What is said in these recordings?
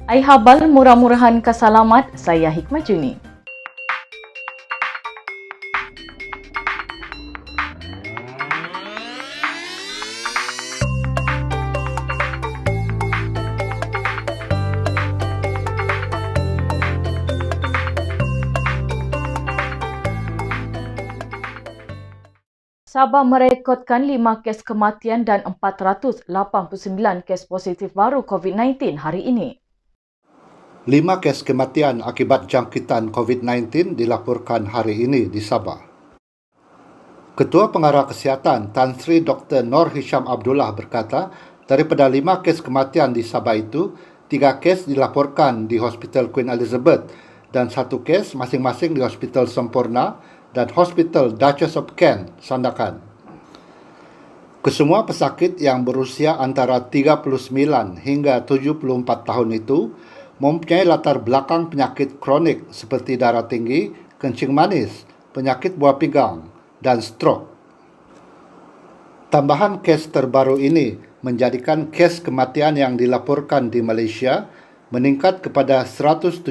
Ai habal murah-murahan kasalamat, saya Hikmah Juni. Sabah merekodkan 5 kes kematian dan 489 kes positif baru COVID-19 hari ini. 5 kes kematian akibat jangkitan COVID-19 dilaporkan hari ini di Sabah. Ketua Pengarah Kesihatan Tan Sri Dr. Nor Hisham Abdullah berkata, daripada 5 kes kematian di Sabah itu, 3 kes dilaporkan di Hospital Queen Elizabeth dan 1 kes masing-masing di Hospital Sempurna dan Hospital Duchess of Kent, Sandakan. Kesemua pesakit yang berusia antara 39 hingga 74 tahun itu mempunyai latar belakang penyakit kronik seperti darah tinggi, kencing manis, penyakit buah pinggang, dan stroke. Tambahan kes terbaru ini menjadikan kes kematian yang dilaporkan di Malaysia meningkat kepada 176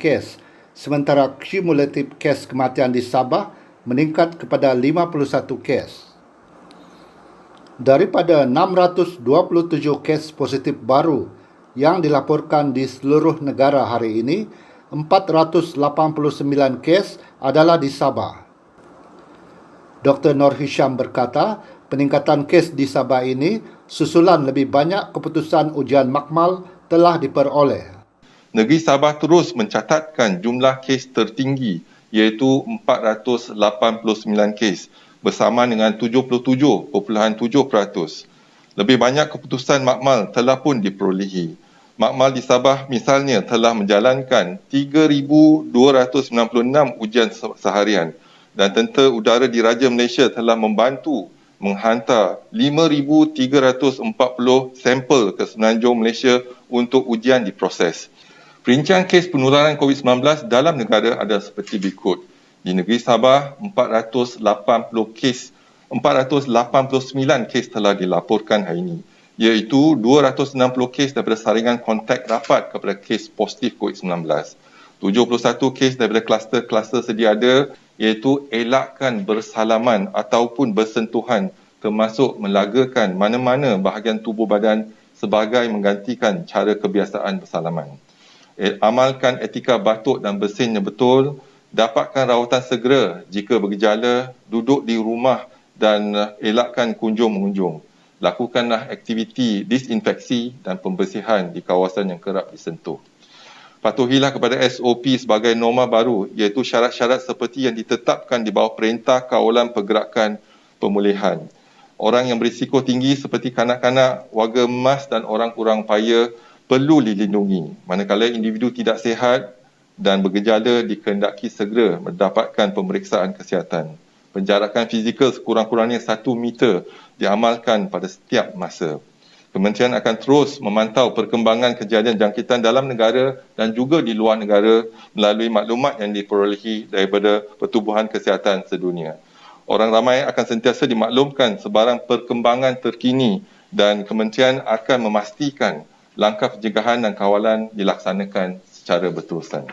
kes, sementara kumulatif kes kematian di Sabah meningkat kepada 51 kes. Daripada 627 kes positif baru yang dilaporkan di seluruh negara hari ini, 489 kes adalah di Sabah. Dr. Nor Hisham berkata, peningkatan kes di Sabah ini susulan lebih banyak keputusan ujian makmal telah diperoleh. Negeri Sabah terus mencatatkan jumlah kes tertinggi iaitu 489 kes bersama dengan 77.7%. Lebih banyak keputusan makmal telah pun diperolehi. Makmal di Sabah misalnya telah menjalankan 3,296 ujian seharian dan Tentera Udara Diraja Malaysia telah membantu menghantar 5,340 sampel ke Semenanjung Malaysia untuk ujian diproses. Perincian kes penularan COVID-19 dalam negara adalah seperti berikut. Di negeri Sabah, 489 kes telah dilaporkan hari ini, iaitu 260 kes daripada saringan kontak rapat kepada kes positif COVID-19. 71 kes daripada kluster-kluster sedia ada, iaitu elakkan bersalaman ataupun bersentuhan termasuk melagakan mana-mana bahagian tubuh badan sebagai menggantikan cara kebiasaan bersalaman. Amalkan etika batuk dan bersin yang betul, dapatkan rawatan segera jika bergejala, duduk di rumah dan elakkan kunjung-mengunjung. Lakukanlah aktiviti disinfeksi dan pembersihan di kawasan yang kerap disentuh. Patuhilah kepada SOP sebagai norma baru, iaitu syarat-syarat seperti yang ditetapkan di bawah Perintah Kawalan Pergerakan Pemulihan. Orang yang berisiko tinggi seperti kanak-kanak, warga emas dan orang kurang upaya perlu dilindungi, manakala individu tidak sihat dan bergejala dikehendaki segera mendapatkan pemeriksaan kesihatan. Penjarakan fizikal sekurang-kurangnya 1 meter diamalkan pada setiap masa. Kementerian akan terus memantau perkembangan kejadian jangkitan dalam negara dan juga di luar negara melalui maklumat yang diperolehi daripada Pertubuhan Kesihatan Sedunia. Orang ramai akan sentiasa dimaklumkan sebarang perkembangan terkini dan kementerian akan memastikan langkah pencegahan dan kawalan dilaksanakan secara berterusan.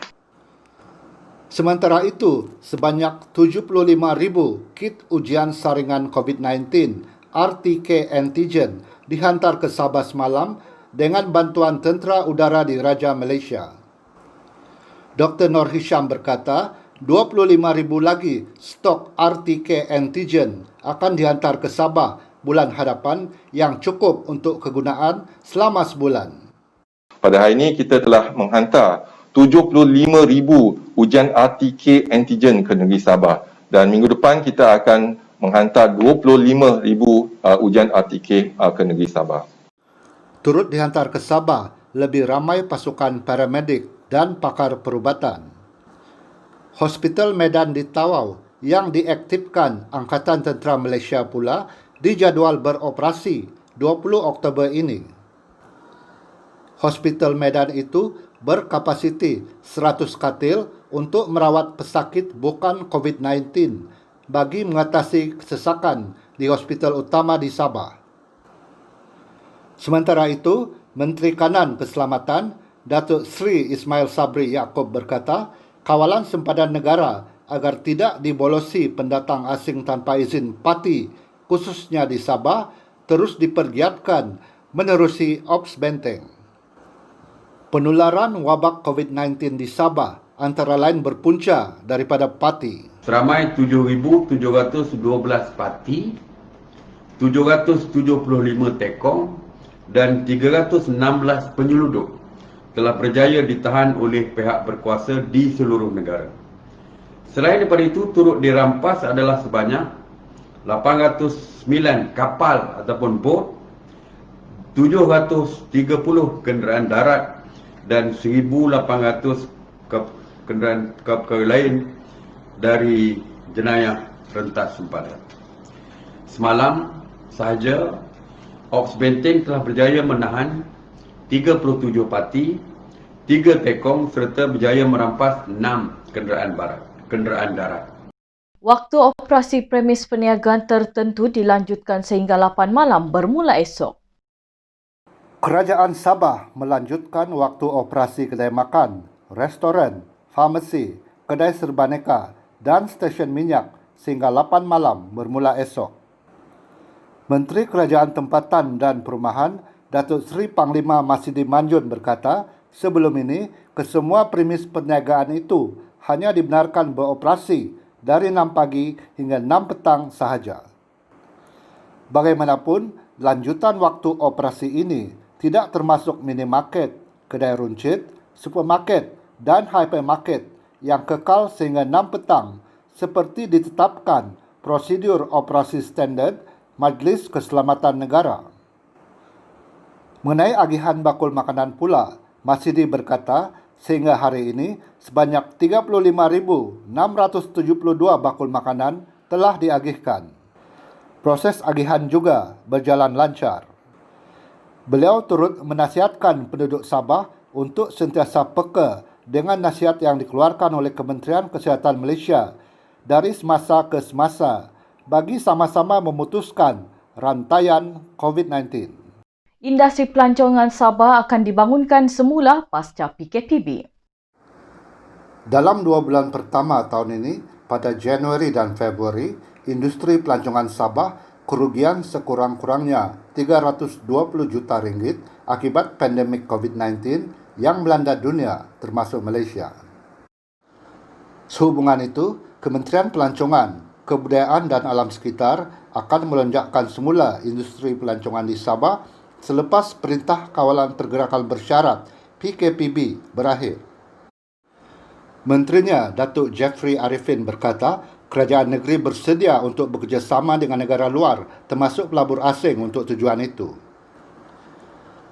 Sementara itu, sebanyak 75,000 kit ujian saringan COVID-19 RTK antigen dihantar ke Sabah semalam dengan bantuan Tentera Udara Diraja Malaysia. Dr. Nor Hisham berkata, 25,000 lagi stok RTK antigen akan dihantar ke Sabah bulan hadapan yang cukup untuk kegunaan selama sebulan. Pada hari ini kita telah menghantar 75,000 ujian RTK antigen ke negeri Sabah dan minggu depan kita akan menghantar 25,000 ujian RTK ke negeri Sabah. Turut dihantar ke Sabah lebih ramai pasukan paramedik dan pakar perubatan. Hospital Medan di Tawau yang diaktifkan Angkatan Tentera Malaysia pula dijadual beroperasi 20 Oktober ini. Hospital Medan itu berkapasiti 100 katil untuk merawat pesakit bukan COVID-19 bagi mengatasi kesesakan di hospital utama di Sabah. Sementara itu, Menteri Kanan Keselamatan Datuk Seri Ismail Sabri Yaakob berkata, kawalan sempadan negara agar tidak dibolosi pendatang asing tanpa izin parti, khususnya di Sabah, terus dipergiatkan menerusi Ops Benteng. Penularan wabak COVID-19 di Sabah antara lain berpunca daripada parti. Seramai 7,712 parti, 775 tekong dan 316 penyelundup telah berjaya ditahan oleh pihak berkuasa di seluruh negara. Selain daripada itu, turut dirampas adalah sebanyak 809 kapal ataupun bot, 730 kenderaan darat dan 1,800 kenderaan kapal lain dari jenayah rentas sempadan. Semalam sahaja, Ops Benteng telah berjaya menahan 37 parti, 3 tekong serta berjaya merampas 6 kenderaan darat. Waktu operasi premis perniagaan tertentu dilanjutkan sehingga 8 malam bermula esok. Kerajaan Sabah melanjutkan waktu operasi kedai makan, restoran, farmasi, kedai serbaneka dan stesen minyak sehingga 8 malam bermula esok. Menteri Kerajaan Tempatan dan Perumahan Datuk Seri Panglima Masidi Manjun berkata, sebelum ini kesemua premis perniagaan itu hanya dibenarkan beroperasi dari 6 pagi hingga 6 petang sahaja. Bagaimanapun, lanjutan waktu operasi ini tidak termasuk minimarket, kedai runcit, supermarket dan hypermarket yang kekal sehingga 6 petang seperti ditetapkan prosedur operasi standard Majlis Keselamatan Negara. Mengenai agihan bakul makanan pula, Masidi berkata sehingga hari ini sebanyak 35,672 bakul makanan telah diagihkan. Proses agihan juga berjalan lancar. Beliau turut menasihatkan penduduk Sabah untuk sentiasa peka dengan nasihat yang dikeluarkan oleh Kementerian Kesihatan Malaysia dari semasa ke semasa bagi sama-sama memutuskan rantaian COVID-19. Industri pelancongan Sabah akan dibangunkan semula pasca PKPB. Dalam 2 bulan pertama tahun ini, pada Januari dan Februari, industri pelancongan Sabah kerugian sekurang-kurangnya 320 juta ringgit akibat pandemik COVID-19 yang melanda dunia termasuk Malaysia. Sehubungan itu, Kementerian Pelancongan, Kebudayaan dan Alam Sekitar akan melonjakkan semula industri pelancongan di Sabah selepas Perintah Kawalan Pergerakan Bersyarat PKPB berakhir. Menterinya Datuk Jeffrey Arifin berkata, kerajaan negeri bersedia untuk bekerjasama dengan negara luar termasuk pelabur asing untuk tujuan itu.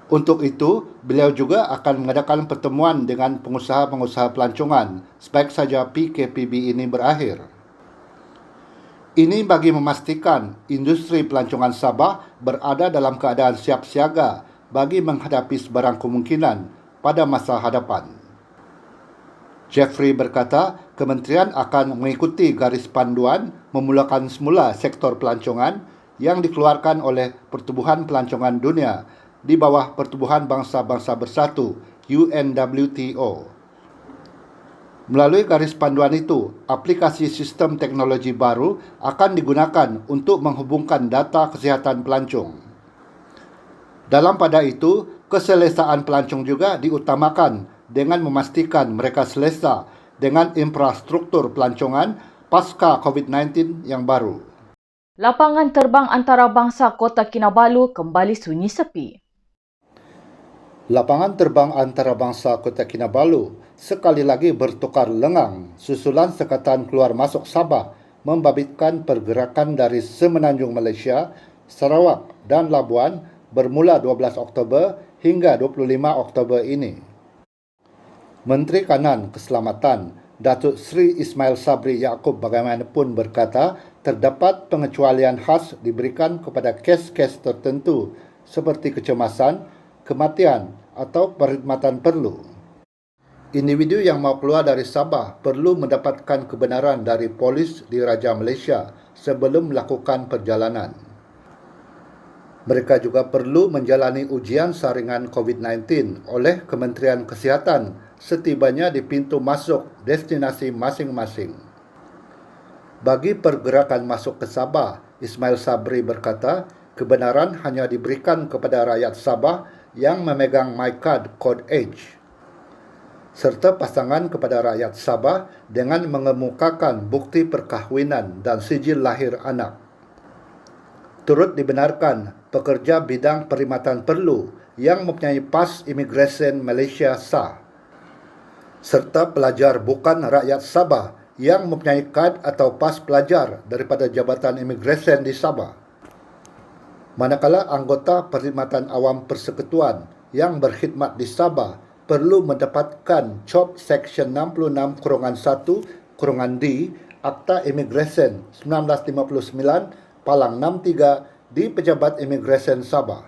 Untuk itu, beliau juga akan mengadakan pertemuan dengan pengusaha-pengusaha pelancongan sebaik saja PKPB ini berakhir. Ini bagi memastikan industri pelancongan Sabah berada dalam keadaan siap siaga bagi menghadapi sebarang kemungkinan pada masa hadapan. Jeffrey berkata, kementerian akan mengikuti garis panduan memulakan semula sektor pelancongan yang dikeluarkan oleh Pertubuhan Pelancongan Dunia di bawah Pertubuhan Bangsa-Bangsa Bersatu UNWTO. Melalui garis panduan itu, aplikasi sistem teknologi baru akan digunakan untuk menghubungkan data kesihatan pelancong. Dalam pada itu, keselesaan pelancong juga diutamakan dengan memastikan mereka selesa dengan infrastruktur pelancongan pasca COVID-19 yang baru. Lapangan terbang antarabangsa Kota Kinabalu kembali sunyi sepi. Lapangan terbang antarabangsa Kota Kinabalu sekali lagi bertukar lengang susulan sekatan keluar masuk Sabah membabitkan pergerakan dari Semenanjung Malaysia, Sarawak dan Labuan bermula 12 Oktober hingga 25 Oktober ini. Menteri Kanan Keselamatan Datuk Seri Ismail Sabri Yaakob bagaimanapun berkata terdapat pengecualian khas diberikan kepada kes-kes tertentu seperti kecemasan, kematian atau perkhidmatan perlu. Individu yang mau keluar dari Sabah perlu mendapatkan kebenaran dari polis Diraja Malaysia sebelum melakukan perjalanan. Mereka juga perlu menjalani ujian saringan COVID-19 oleh Kementerian Kesihatan setibanya di pintu masuk destinasi masing-masing. Bagi pergerakan masuk ke Sabah, Ismail Sabri berkata, kebenaran hanya diberikan kepada rakyat Sabah yang memegang MyCard Code H, serta pasangan kepada rakyat Sabah dengan mengemukakan bukti perkahwinan dan sijil lahir anak. Turut dibenarkan pekerja bidang perkhidmatan perlu yang mempunyai pas imigresen Malaysia sah, serta pelajar bukan rakyat Sabah yang mempunyai kad atau pas pelajar daripada Jabatan Imigresen di Sabah. Manakala anggota perkhidmatan awam persekutuan yang berkhidmat di Sabah perlu mendapatkan COP Seksyen 66/1/D Akta Imigresen 1959 Palang 63 di Pejabat Imigresen Sabah.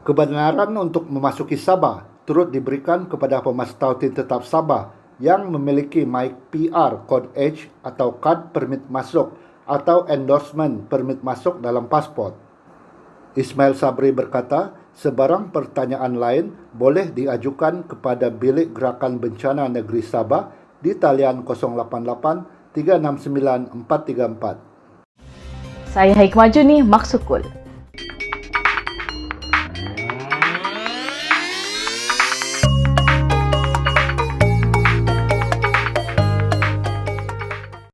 Kebenaran untuk memasuki Sabah turut diberikan kepada pemastautin tetap Sabah yang memiliki MyPR Code H atau kad permit masuk atau endorsement permit masuk dalam pasport. Ismail Sabri berkata, sebarang pertanyaan lain boleh diajukan kepada Bilik Gerakan Bencana Negeri Sabah di talian 088 369 434. Saya Hikmah Juni, Maksukul.